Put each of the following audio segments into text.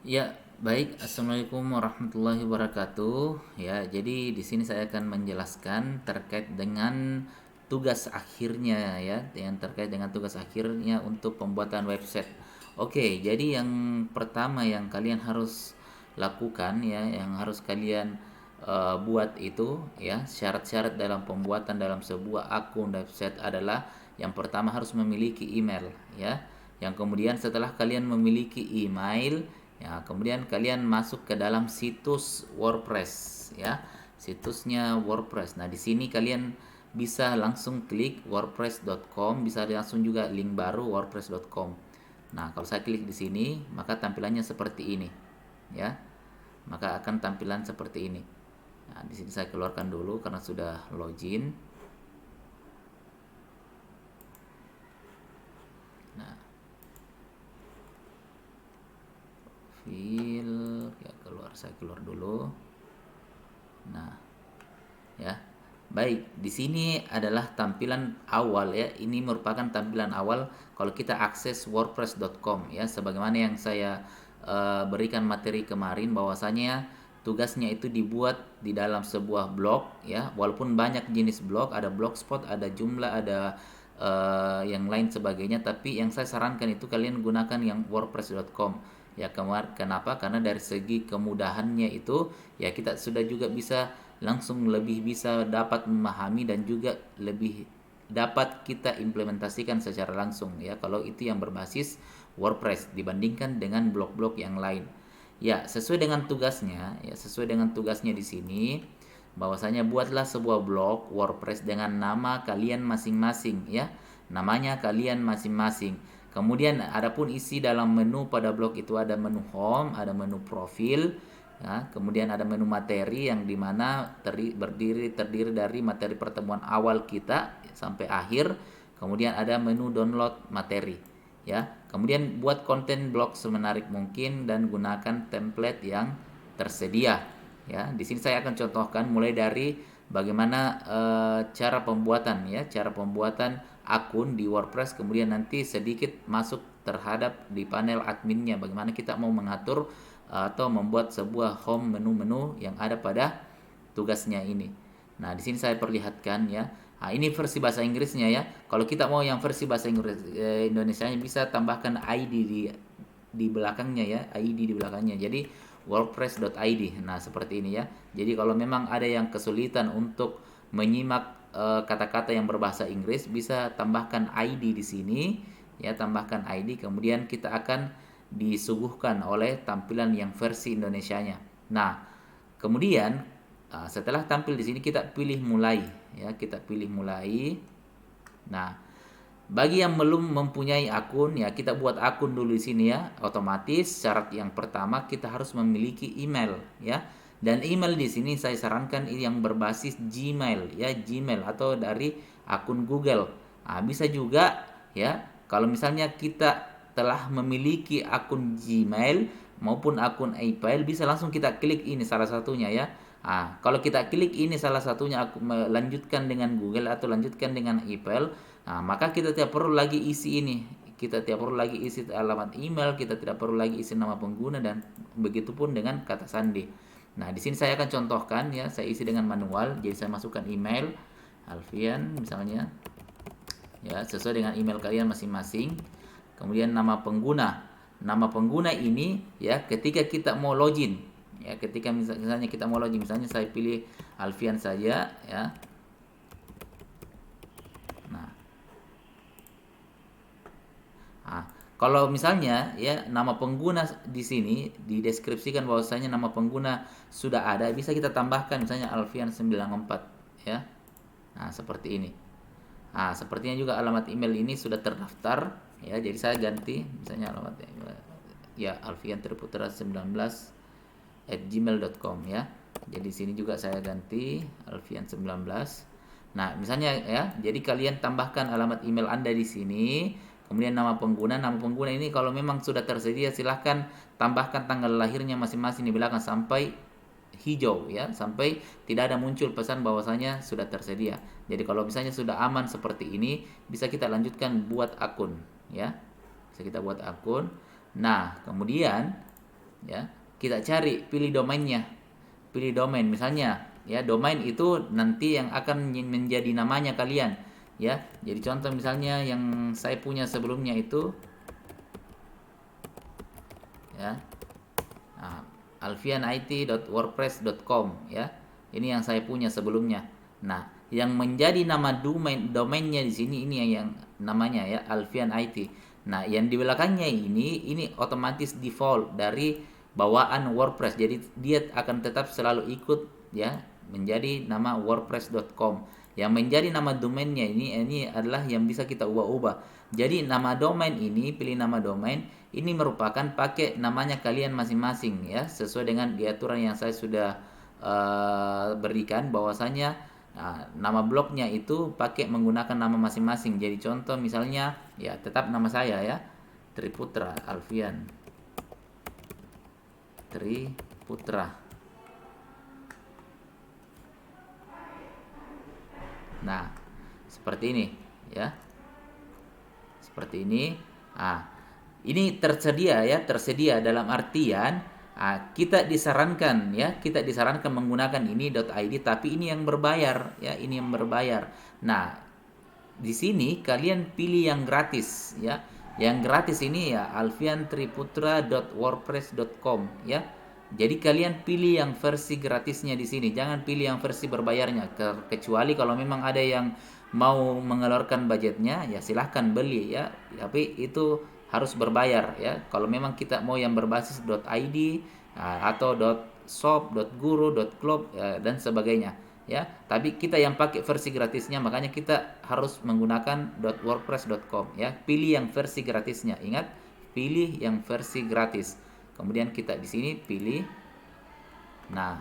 Ya, baik. Assalamualaikum warahmatullahi wabarakatuh. Ya, jadi di sini saya akan menjelaskan terkait dengan tugas akhirnya ya, yang terkait dengan tugas akhirnya untuk pembuatan website. Oke, jadi yang pertama yang kalian harus lakukan ya, yang harus kalian buat itu ya, syarat-syarat dalam pembuatan dalam sebuah akun website adalah yang pertama harus memiliki email ya. Yang kemudian setelah kalian memiliki email, ya, kemudian kalian masuk ke dalam situs WordPress ya. Situsnya WordPress. Nah, di sini kalian bisa langsung klik wordpress.com, bisa langsung juga link baru wordpress.com. Nah, kalau saya klik di sini, maka tampilannya seperti ini ya. Maka akan tampilan seperti ini. Nah, di sini saya keluarkan dulu karena sudah login. Nah, file ya, saya keluar dulu. Nah, ya. Baik, di sini adalah tampilan awal ya. Ini merupakan tampilan awal kalau kita akses wordpress.com ya. Sebagaimana yang saya berikan materi kemarin bahwasanya tugasnya itu dibuat di dalam sebuah blog ya. Walaupun banyak jenis blog, ada blogspot, ada Joomla, ada yang lain sebagainya, tapi yang saya sarankan itu kalian gunakan yang wordpress.com. Ya, kenapa? Karena dari segi kemudahannya itu ya kita sudah juga bisa langsung lebih bisa dapat memahami dan juga lebih dapat kita implementasikan secara langsung ya kalau itu yang berbasis WordPress dibandingkan dengan blog-blog yang lain. Ya, sesuai dengan tugasnya di sini bahwasanya buatlah sebuah blog WordPress dengan nama kalian masing-masing ya. Namanya kalian masing-masing. Kemudian adapun isi dalam menu pada blog itu ada menu home, ada menu profil, ya, kemudian ada menu materi yang dimana terdiri dari materi pertemuan awal kita sampai akhir. Kemudian ada menu download materi, ya. Kemudian buat konten blog semenarik mungkin dan gunakan template yang tersedia. Ya, di sini saya akan contohkan mulai dari bagaimana cara pembuatan ya, cara pembuatan akun di WordPress, kemudian nanti sedikit masuk terhadap di panel adminnya bagaimana kita mau mengatur atau membuat sebuah home menu-menu yang ada pada tugasnya ini. Nah, di sini saya perlihatkan ya. Nah, ini versi bahasa Inggrisnya ya. Kalau kita mau yang versi bahasa Inggris Indonesianya bisa tambahkan ID di belakangnya ya, ID di belakangnya. Jadi wordpress.id. Nah, seperti ini ya. Jadi kalau memang ada yang kesulitan untuk menyimak kata-kata yang berbahasa Inggris, bisa tambahkan ID di sini ya, tambahkan ID kemudian kita akan disuguhkan oleh tampilan yang versi Indonesianya. Nah, kemudian setelah tampil di sini kita pilih mulai ya, kita pilih mulai. Nah, bagi yang belum mempunyai akun ya kita buat akun dulu di sini ya. Otomatis syarat yang pertama kita harus memiliki email ya. Dan email di sini saya sarankan yang berbasis Gmail ya, Gmail atau dari akun Google. Nah, bisa juga ya kalau misalnya kita telah memiliki akun Gmail maupun akun email bisa langsung kita klik ini salah satunya ya. Nah, kalau kita klik ini salah satunya aku melanjutkan dengan Google atau lanjutkan dengan email. Nah, maka kita tidak perlu lagi isi ini. Kita tidak perlu lagi isi alamat email, kita tidak perlu lagi isi nama pengguna dan begitupun dengan kata sandi. Nah, di sini saya akan contohkan ya, saya isi dengan manual. Jadi saya masukkan email Alfian misalnya ya, sesuai dengan email kalian masing-masing. Kemudian nama pengguna. Nama pengguna ini ya ketika kita mau login ya, ketika misalnya kita mau login misalnya saya pilih Alfian saja ya. Nah, ah, kalau misalnya ya nama pengguna di sini dideskripsikan bahwasanya nama pengguna sudah ada, bisa kita tambahkan misalnya Alfian 94 ya. Nah, seperti ini. Nah, sepertinya juga alamat email ini sudah terdaftar ya. Jadi saya ganti misalnya alamat email ya Alfian Triputra 19 @gmail.com ya. Jadi sini juga saya ganti Alfian 19. Nah, misalnya ya, jadi kalian tambahkan alamat email Anda di sini, kemudian nama pengguna. Nama pengguna ini kalau memang sudah tersedia silahkan tambahkan tanggal lahirnya masing-masing di belakang sampai hijau ya, sampai tidak ada muncul pesan bahwasanya sudah tersedia. Jadi kalau misalnya sudah aman seperti ini, bisa kita lanjutkan buat akun ya. Bisa kita buat akun. Nah, kemudian ya. Kita cari, pilih domainnya. Pilih domain misalnya, ya, domain itu nanti yang akan menjadi namanya kalian, ya. Jadi contoh misalnya yang saya punya sebelumnya itu, ya. Nah, alfianit.wordpress.com, ya. Ini yang saya punya sebelumnya. Nah, yang menjadi nama domainnya di sini ini yang namanya, ya, Alfian IT. Nah, yang di belakangnya ini otomatis default dari bawaan WordPress. Jadi dia akan tetap selalu ikut, ya, menjadi nama wordpress.com. Yang menjadi nama domainnya ini adalah yang bisa kita ubah-ubah. Jadi nama domain ini, pilih nama domain, ini merupakan pakai namanya kalian masing-masing, ya, sesuai dengan diaturan yang saya sudah berikan bahwasanya nama blognya itu pakai menggunakan nama masing-masing. Jadi contoh misalnya, ya, tetap nama saya, ya, Triputra Alfian Triputra. Nah, seperti ini, ya. Seperti ini. Ini tersedia dalam artian kita disarankan, ya, kita disarankan menggunakan ini .id, tapi ini yang berbayar, ya, ini yang berbayar. Nah, di sini kalian pilih yang gratis, ya. Yang gratis ini, ya, alfiantriputra.wordpress.com, ya. Jadi kalian pilih yang versi gratisnya di sini, jangan pilih yang versi berbayarnya. Kecuali kalau memang ada yang mau mengeluarkan budgetnya, ya silahkan beli, ya. Tapi itu harus berbayar, ya. Kalau memang kita mau yang berbasis .id atau .shop, .guru, .club, dan sebagainya, ya. Tapi kita yang pakai versi gratisnya, makanya kita harus menggunakan .wordpress.com, ya. Pilih yang versi gratisnya. Ingat, pilih yang versi gratis. Kemudian kita di sini pilih. Nah,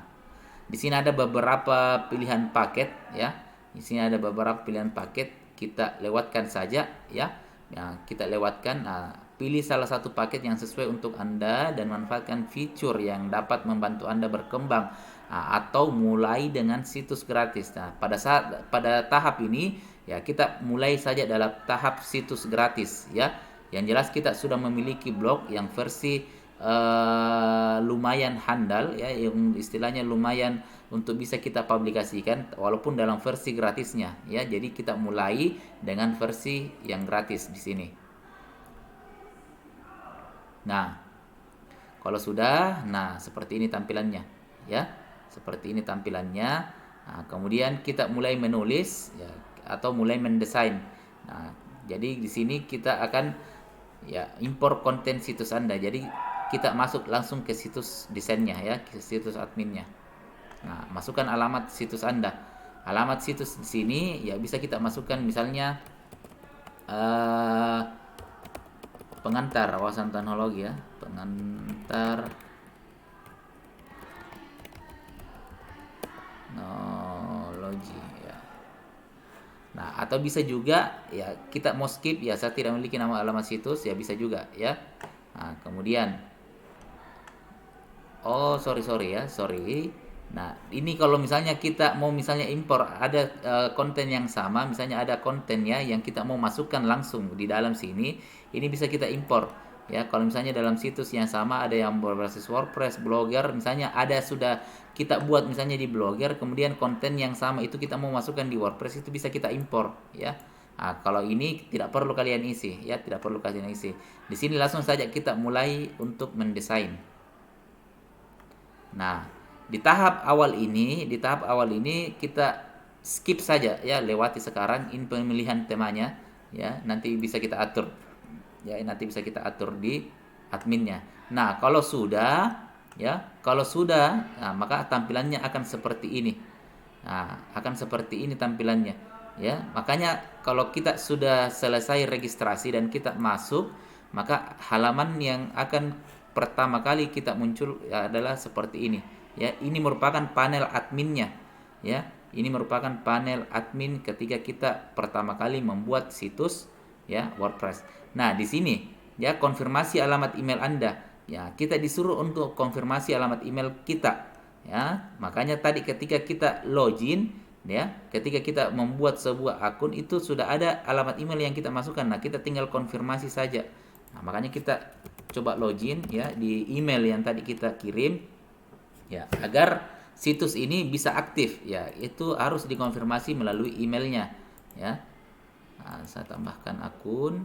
di sini ada beberapa pilihan paket, ya. Di sini ada beberapa pilihan paket, kita lewatkan saja, ya. Ya, kita lewatkan. Pilih salah satu paket yang sesuai untuk Anda dan manfaatkan fitur yang dapat membantu Anda berkembang, atau mulai dengan situs gratis. Nah, pada tahap ini, ya, kita mulai saja dalam tahap situs gratis, ya. Yang jelas kita sudah memiliki blog yang versi lumayan handal, ya, yang istilahnya lumayan untuk bisa kita publikasikan walaupun dalam versi gratisnya, ya. Jadi kita mulai dengan versi yang gratis di sini. Nah, kalau sudah, nah, seperti ini tampilannya, ya. Seperti ini tampilannya. Nah, kemudian kita mulai menulis, ya, atau mulai mendesain. Nah, jadi di sini kita akan, ya, impor konten situs Anda. Jadi kita masuk langsung ke situs desainnya, ya, ke situs adminnya. Nah, masukkan alamat situs Anda. Alamat situs di sini, ya, bisa kita masukkan misalnya pengantar wawasan teknologi, ya, pengantar teknologi, ya. Nah, atau bisa juga, ya, kita mau skip, ya, saya tidak memiliki nama alamat situs, ya, bisa juga, ya. Nah, kemudian sorry. Nah, ini kalau misalnya kita mau misalnya impor ada konten yang sama, misalnya ada kontennya yang kita mau masukkan langsung di dalam sini, ini bisa kita impor, ya. Kalau misalnya dalam situs yang sama ada yang berbasis WordPress, Blogger, misalnya ada sudah kita buat misalnya di Blogger, kemudian konten yang sama itu kita mau masukkan di WordPress, itu bisa kita impor, ya. Nah, kalau ini tidak perlu kalian isi, ya, tidak perlu kalian isi. Di sini langsung saja kita mulai untuk mendesain. Nah, di tahap awal ini kita skip saja, ya, lewati sekarang ini pemilihan temanya, ya. Nanti bisa kita atur, ya, nanti bisa kita atur di adminnya. Nah, kalau sudah, nah, maka tampilannya akan seperti ini. Nah, akan seperti ini tampilannya, ya. Makanya kalau kita sudah selesai registrasi dan kita masuk, maka halaman yang akan pertama kali kita muncul, ya, adalah seperti ini, ya. Ini merupakan panel adminnya, ya. Ini merupakan panel admin ketika kita pertama kali membuat situs, ya, WordPress. Nah, di sini, ya, konfirmasi alamat email Anda, ya, kita disuruh untuk konfirmasi alamat email kita, ya. Makanya tadi ketika kita login, ya, ketika kita membuat sebuah akun itu sudah ada alamat email yang kita masukkan. Nah, kita tinggal konfirmasi saja, Nah, makanya kita coba login ya di email yang tadi kita kirim ya, agar situs ini bisa aktif ya, itu harus dikonfirmasi melalui emailnya ya. Nah, saya tambahkan akun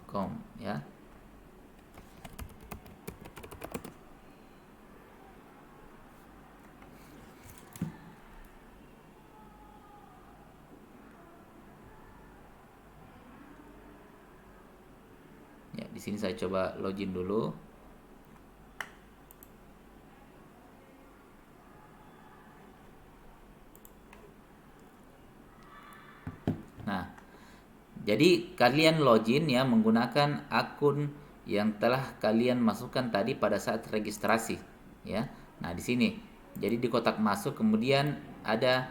com ya. Ya, di sini saya coba login dulu. Nah, jadi kalian login ya menggunakan akun yang telah kalian masukkan tadi pada saat registrasi ya. Nah, di sini. Jadi di kotak masuk kemudian ada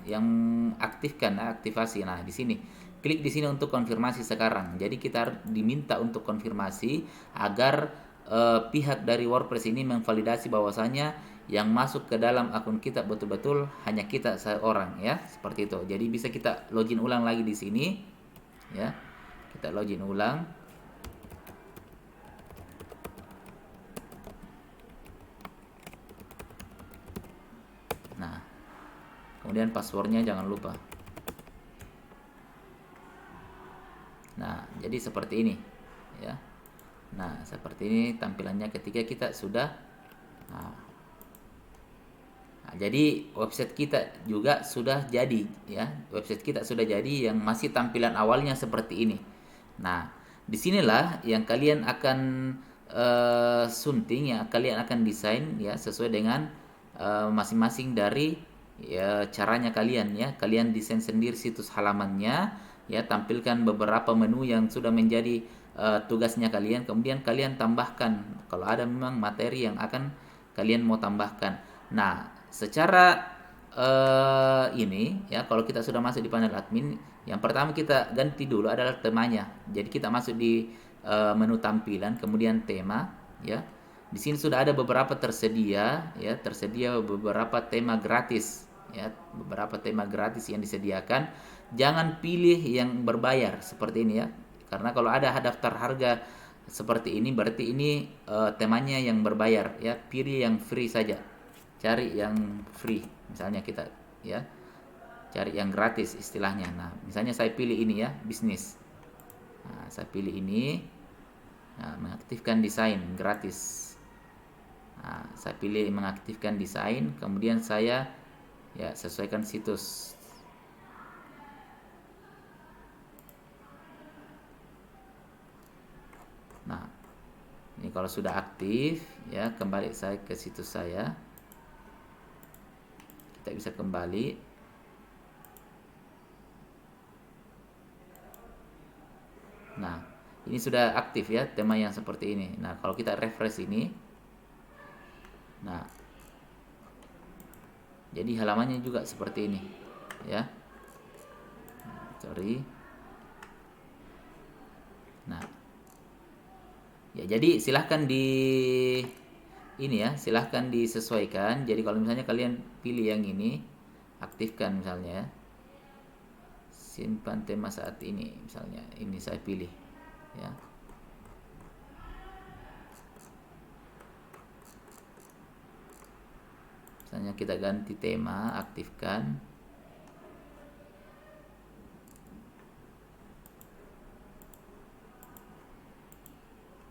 yang aktifkan aktivasi. Nah, di sini. Klik di sini untuk konfirmasi sekarang. Jadi kita diminta untuk konfirmasi agar pihak dari WordPress ini memvalidasi bahwasanya yang masuk ke dalam akun kita betul-betul hanya kita seorang ya, seperti itu. Jadi bisa kita login ulang lagi di sini ya. Kita login ulang. Nah, kemudian passwordnya jangan lupa. Nah, jadi seperti ini ya. Nah, seperti ini tampilannya ketika kita sudah nah, jadi website kita juga sudah jadi ya. Website kita sudah jadi yang masih tampilan awalnya seperti ini. Nah, disinilah yang kalian akan sunting ya, kalian akan desain ya sesuai dengan masing-masing dari ya caranya kalian ya. Kalian desain sendiri situs halamannya ya, tampilkan beberapa menu yang sudah menjadi tugasnya kalian, kemudian kalian tambahkan kalau ada memang materi yang akan kalian mau tambahkan. Nah, secara ini ya, kalau kita sudah masuk di panel admin, yang pertama kita ganti dulu adalah temanya. Jadi kita masuk di menu tampilan, kemudian tema ya. Di sini sudah ada beberapa tersedia ya, tersedia beberapa tema gratis ya, beberapa tema gratis yang disediakan. Jangan pilih yang berbayar seperti ini ya. Karena kalau ada daftar harga seperti ini berarti ini temanya yang berbayar ya. Pilih yang free saja. Cari yang free. Misalnya kita ya, cari yang gratis istilahnya. Nah, misalnya saya pilih ini ya, bisnis. Nah, saya pilih ini. Nah, mengaktifkan desain gratis. Nah, saya pilih mengaktifkan desain, kemudian saya ya sesuaikan situs. Nah, ini kalau sudah aktif ya, kembali saya ke situs saya. Kita bisa kembali. Nah, ini sudah aktif ya tema yang seperti ini. Nah, kalau kita refresh ini, nah, jadi halamannya juga seperti ini ya. Sorry. Nah, ya jadi silahkan di ini ya, silahkan disesuaikan. Jadi kalau misalnya kalian pilih yang ini, aktifkan misalnya ya. Simpan tema saat ini misalnya, ini saya pilih ya. Misalnya kita ganti tema, aktifkan.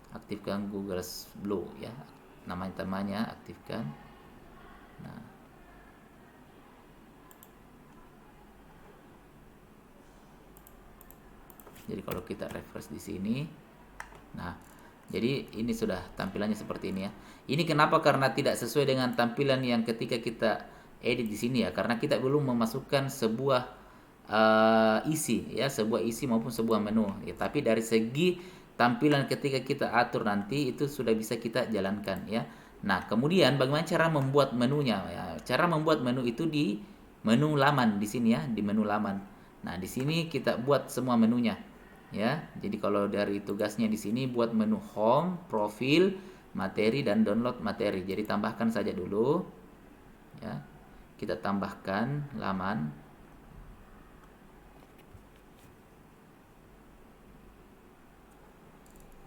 Aktifkan Google Blue ya, nama temanya aktifkan. Nah, jadi kalau kita refresh di sini, nah, jadi ini sudah tampilannya seperti ini ya. Ini kenapa? Karena tidak sesuai dengan tampilan yang ketika kita edit di sini ya, karena kita belum memasukkan sebuah isi ya, sebuah isi maupun sebuah menu ya. Tapi dari segi tampilan ketika kita atur nanti itu sudah bisa kita jalankan ya. Nah, kemudian bagaimana cara membuat menunya ya? Cara membuat menu itu di menu laman di sini ya, di menu laman. Nah, di sini kita buat semua menunya ya. Jadi kalau dari tugasnya di sini buat menu home, profil, materi dan download materi. Jadi tambahkan saja dulu ya. Kita tambahkan laman.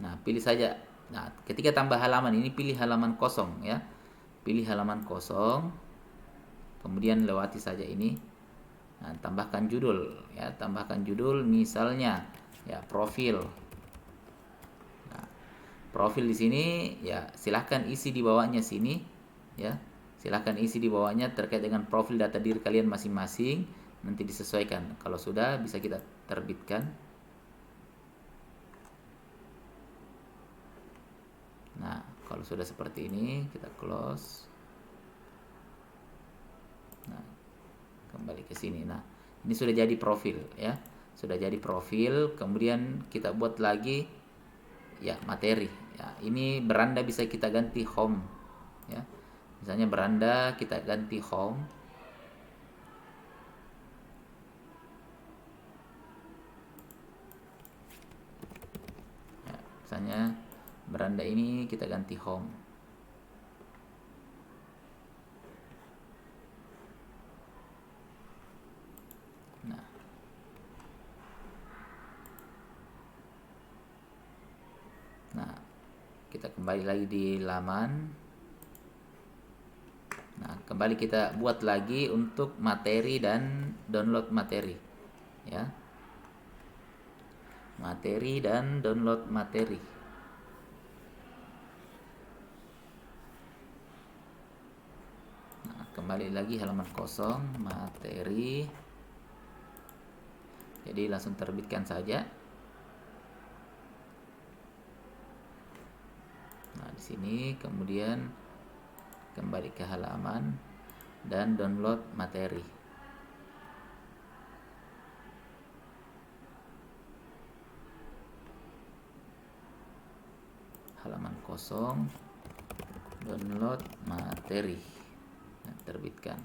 Nah, pilih saja. Nah, ketika tambah halaman ini pilih halaman kosong ya. Pilih halaman kosong. Kemudian lewati saja ini. Nah, tambahkan judul ya, tambahkan judul misalnya ya profil. Nah, profil di sini ya silahkan isi di bawahnya sini ya. Silahkan isi di bawahnya terkait dengan profil data diri kalian masing-masing. Nanti disesuaikan. Kalau sudah bisa kita terbitkan. Nah, kalau sudah seperti ini kita close. Nah, kembali ke sini. Nah, ini sudah jadi profil ya. Sudah jadi profil, kemudian kita buat lagi ya materi. Ya, ini beranda bisa kita ganti home ya. Misalnya beranda kita ganti home. Ya, misalnya beranda ini kita ganti home. Nah, nah kita kembali lagi di laman. Nah, kembali kita buat lagi untuk materi dan download materi. Ya. Materi dan download materi. Nah, kembali lagi halaman kosong, materi. Jadi langsung terbitkan saja. Nah, di sini kemudian kembali ke halaman dan download materi. Halaman kosong, download materi. Nah, terbitkan.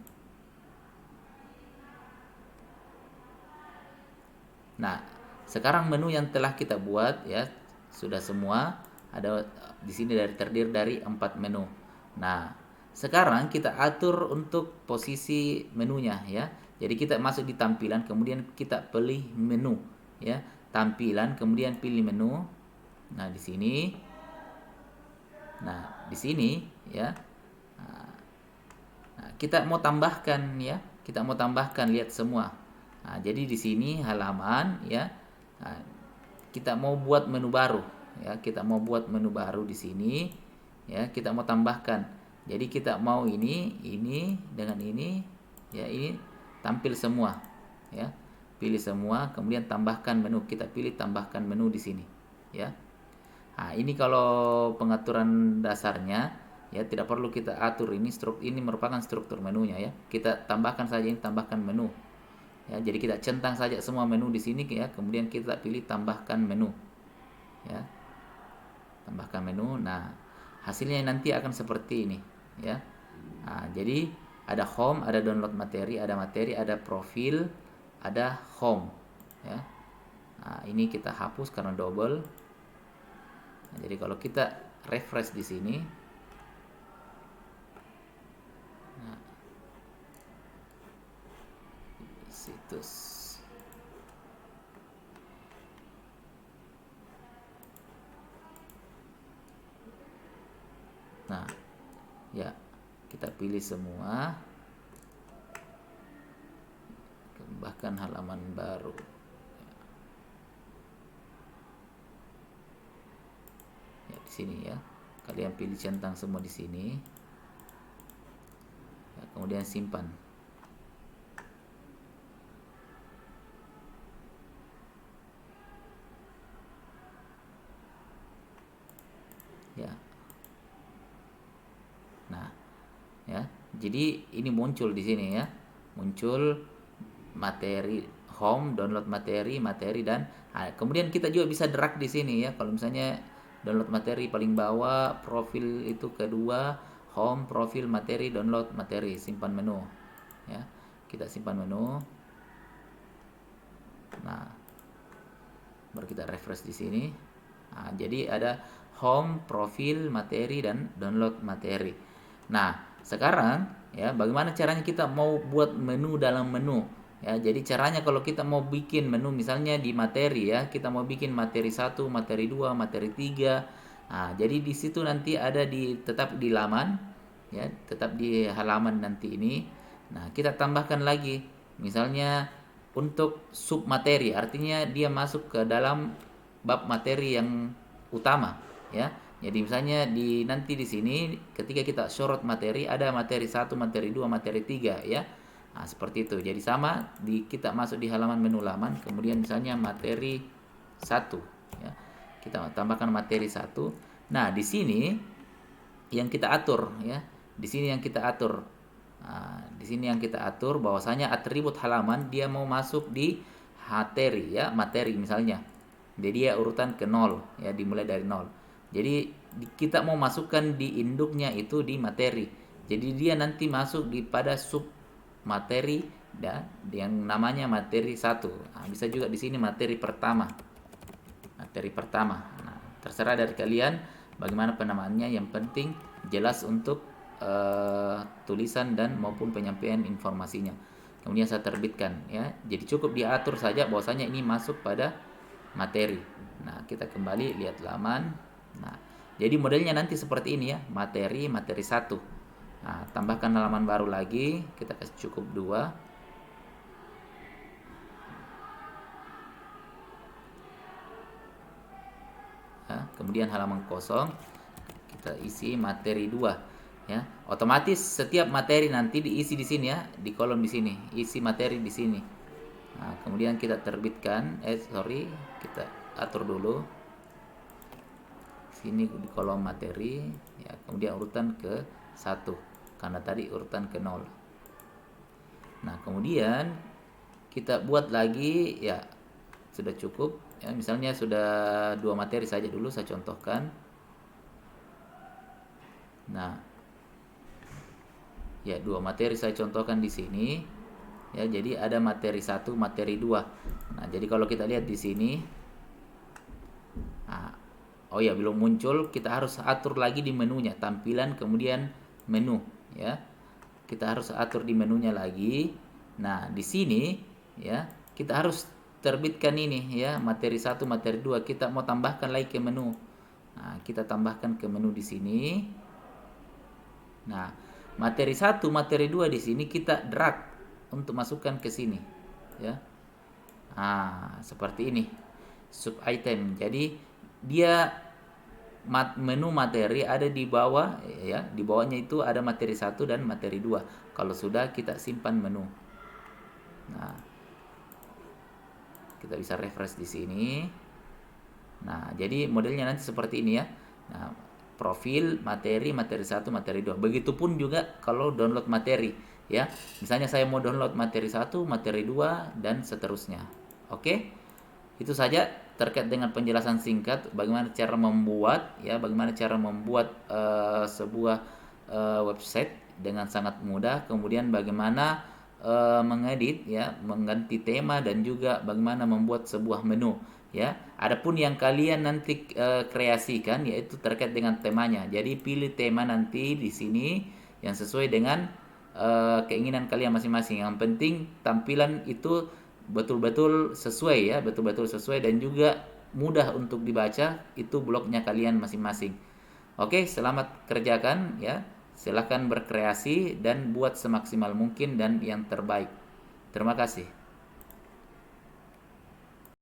Nah, sekarang menu yang telah kita buat ya sudah semua ada di sini terdiri dari 4 menu. Nah, sekarang kita atur untuk posisi menunya ya. Jadi kita masuk di tampilan, kemudian kita pilih menu ya. Tampilan, kemudian pilih menu. Nah, di sini. Nah, di sini ya. Nah, kita mau tambahkan ya. Kita mau tambahkan lihat semua. Nah, jadi di sini halaman ya. Nah, kita mau buat menu baru ya. Kita mau buat menu baru di sini ya. Kita mau tambahkan. Jadi kita mau ini dengan ini ya, ini tampil semua ya. Pilih semua, kemudian tambahkan menu. Kita pilih tambahkan menu di sini ya. Nah, ini kalau pengaturan dasarnya ya, tidak perlu kita atur ini merupakan struktur menunya ya. Kita tambahkan saja ini tambahkan menu. Ya, jadi kita centang saja semua menu di sini ya, kemudian kita pilih tambahkan menu. Ya. Tambahkan menu. Nah, hasilnya nanti akan seperti ini ya. Nah, jadi ada home, ada download materi, ada profil, ada home ya. Nah, ini kita hapus karena double. Nah, jadi kalau kita refresh di sini, nah, situs. Nah, ya kita pilih semua, bahkan halaman baru. Ya, di sini ya. Kalian pilih centang semua di sini. Ya, kemudian simpan. Ya. Nah, ya. Jadi ini muncul di sini ya. Muncul materi home, download materi, dan kemudian kita juga bisa drag di sini ya. Kalau misalnya download materi paling bawah, profil itu kedua, home, profil, materi, download materi, simpan menu. Ya. Kita simpan menu. Nah, baru kita refresh di sini. Nah, jadi ada home, profil, materi, dan download materi. Nah, sekarang Ya, bagaimana caranya kita mau buat menu dalam menu? Ya, jadi caranya kalau kita mau bikin menu misalnya di materi ya, kita mau bikin materi 1, materi 2, materi 3. Nah, jadi di situ nanti ada tetap di laman ya, tetap di halaman nanti ini. Nah, kita tambahkan lagi misalnya untuk sub materi, artinya dia masuk ke dalam bab materi yang utama ya. Jadi misalnya nanti di sini ketika kita sorot materi ada materi 1, materi 2, materi 3 ya. Nah, seperti itu. Jadi sama kita masuk di halaman menu laman, kemudian misalnya materi 1 ya. Kita tambahkan materi 1. Nah, di sini yang kita atur ya. Di sini yang kita atur. Nah, di sini yang kita atur bahwasanya atribut halaman dia mau masuk di materi ya, materi misalnya. Jadi dia urutan ke 0 ya, dimulai dari 0. Jadi kita mau masukkan di induknya itu di materi. Jadi dia nanti masuk pada sub materi dan yang namanya materi 1. Nah, bisa juga di sini materi pertama. Materi pertama. Nah, terserah dari kalian bagaimana penamaannya, yang penting jelas untuk tulisan dan maupun penyampaian informasinya. Kemudian saya terbitkan ya. Jadi cukup diatur saja bahwasanya ini masuk pada materi. Nah, kita kembali lihat laman. Nah, jadi modelnya nanti seperti ini ya, materi 1. Nah, tambahkan halaman baru lagi, kita kasih cukup 2. Ya, kemudian halaman kosong, kita isi materi 2. Ya, otomatis setiap materi nanti diisi di sini ya, di kolom di sini, isi materi di sini. Nah, kemudian kita terbitkan, kita atur dulu. Sini di kolom materi, ya, kemudian urutan ke 1, karena tadi urutan ke 0. Nah, kemudian kita buat lagi, ya, sudah cukup. Ya, misalnya sudah 2 materi saja dulu, saya contohkan. Nah, ya 2 materi saya contohkan di sini. Ya, jadi ada materi 1, materi 2. Nah, jadi kalau kita lihat di sini, nah, oh ya, belum muncul, kita harus atur lagi di menunya, tampilan kemudian menu ya. Kita harus atur di menunya lagi. Nah, di sini ya, kita harus terbitkan ini ya, materi 1, materi 2, kita mau tambahkan lagi ke menu. Nah, kita tambahkan ke menu di sini. Nah, materi 1, materi 2 di sini kita drag untuk masukkan ke sini ya. Nah, seperti ini. Sub item. Jadi dia menu materi ada di bawah ya, di bawahnya itu ada materi 1 dan materi 2. Kalau sudah, kita simpan menu. Nah, kita bisa refresh di sini. Nah, jadi modelnya nanti seperti ini ya. Nah, profil, materi 1, materi 2. Begitupun juga kalau download materi ya. Misalnya saya mau download materi 1, materi 2 dan seterusnya. Oke? Itu saja terkait dengan penjelasan singkat bagaimana cara membuat ya, bagaimana cara membuat sebuah website dengan sangat mudah, kemudian bagaimana mengedit ya, mengganti tema, dan juga bagaimana membuat sebuah menu ya. Adapun yang kalian nanti kreasikan yaitu terkait dengan temanya. Jadi pilih tema nanti di sini yang sesuai dengan keinginan kalian masing-masing. Yang penting tampilan itu betul-betul sesuai ya, betul-betul sesuai dan juga mudah untuk dibaca, itu blognya kalian masing-masing. Oke, selamat kerjakan ya. Silahkan berkreasi dan buat semaksimal mungkin dan yang terbaik. Terima kasih.